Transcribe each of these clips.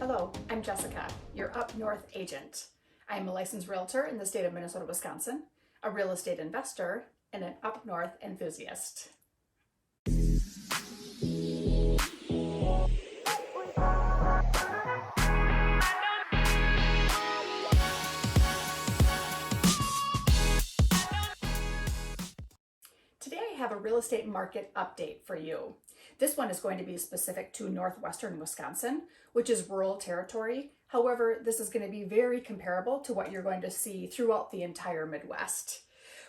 Hello, I'm Jessica, your Up North agent. I am a licensed realtor in the state of Minnesota, Wisconsin, a real estate investor, and an Up North enthusiast. Today I have a real estate market update for you. This one is going to be specific to Northwestern Wisconsin, which is rural territory. However, this is going to be very comparable to what you're going to see throughout the entire Midwest.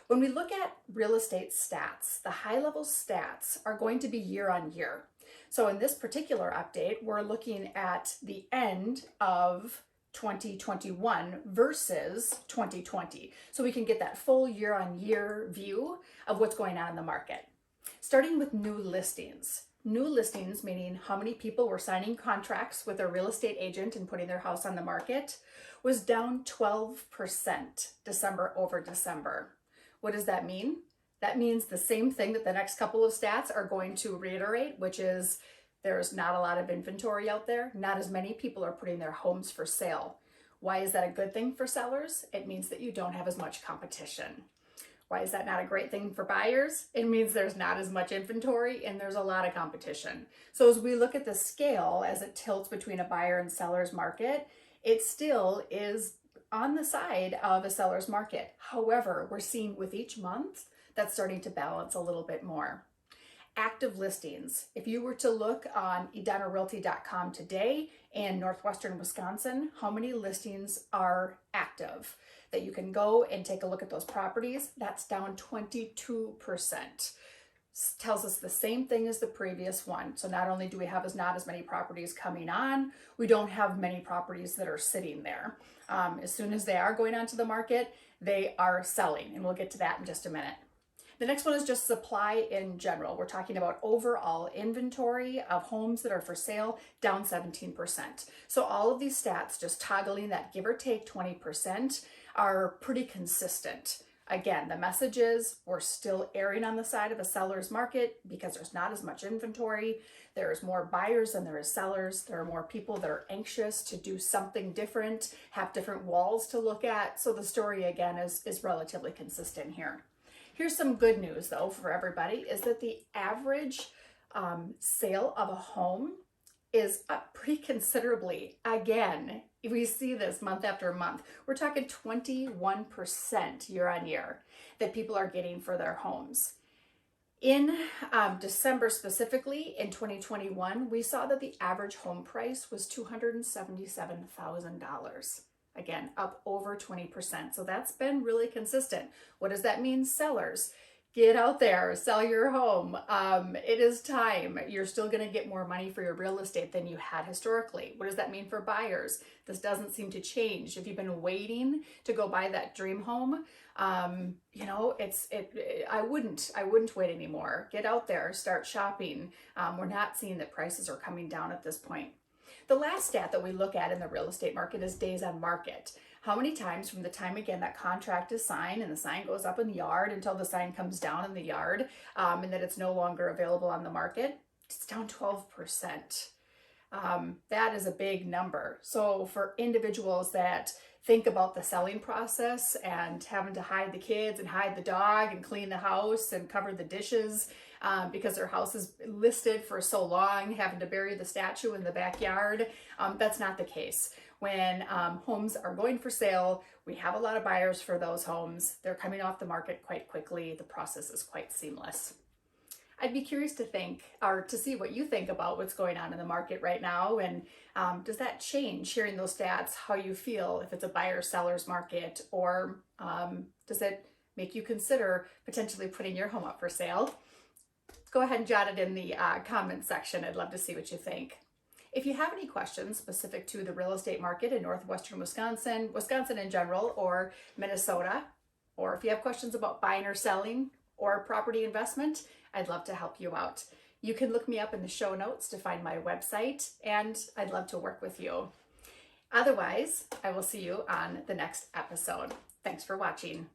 When we look at real estate stats, the high-level stats are going to be year on year. So in this particular update, we're looking at the end of 2021 versus 2020. So we can get that full year-on-year view of what's going on in the market. Starting with new listings. New listings, meaning how many people were signing contracts with a real estate agent and putting their house on the market, was down 12% December over December. What does that mean? That means the same thing that the next couple of stats are going to reiterate, which is there's not a lot of inventory out there. Not as many people are putting their homes for sale. Why is that a good thing for sellers? It means that you don't have as much competition. Why is that not a great thing for buyers? It means there's not as much inventory and there's a lot of competition. So as we look at the scale, as it tilts between a buyer and seller's market, it still is on the side of a seller's market. However, we're seeing with each month that's starting to balance a little bit more. Active listings. If you were to look on edanarealty.com today in Northwestern Wisconsin, how many listings are active? That you can go and take a look at those properties, that's down 22%. Tells us the same thing as the previous one. So not only do we have not as many properties coming on, we don't have many properties that are sitting there. As soon as they are going onto the market, they are selling, and we'll get to that in just a minute. The next one is just supply in general. We're talking about overall inventory of homes that are for sale, down 17%. So all of these stats, just toggling that give or take 20%, are pretty consistent. Again, the message is we're still erring on the side of a seller's market because there's not as much inventory. There's more buyers than there is sellers. There are more people that are anxious to do something different, have different walls to look at. So the story again is relatively consistent here. Here's some good news though for everybody is that the average sale of a home is up pretty considerably. Again, we see this month after month. We're talking 21% year on year that people are getting for their homes. In December specifically, in 2021, we saw that the average home price was $277,000. Again, up over 20%. So that's been really consistent. What does that mean? Sellers, get out there, sell your home. It is time. You're still going to get more money for your real estate than you had historically. What does that mean for buyers? This doesn't seem to change. If you've been waiting to go buy that dream home, I wouldn't wait anymore. Get out there, start shopping. We're not seeing that prices are coming down at this point. The last stat that we look at in the real estate market is days on market. How many times from the time, again, that contract is signed and the sign goes up in the yard until the sign comes down in the yard and that it's no longer available on the market? It's down 12%. That is a big number. So for individuals that think about the selling process and having to hide the kids and hide the dog and clean the house and cover the dishes because their house is listed for so long, having to bury the statue in the backyard, that's not the case. When homes are going for sale, we have a lot of buyers for those homes. They're coming off the market quite quickly. The process is quite seamless. I'd be curious to see what you think about what's going on in the market right now. And does that change, hearing those stats, how you feel if it's a buyer-seller's market, or does it make you consider potentially putting your home up for sale? Go ahead and jot it in the comments section. I'd love to see what you think. If you have any questions specific to the real estate market in Northwestern Wisconsin, Wisconsin in general, or Minnesota, or if you have questions about buying or selling or property investment, I'd love to help you out. You can look me up in the show notes to find my website, and I'd love to work with you. Otherwise, I will see you on the next episode. Thanks for watching.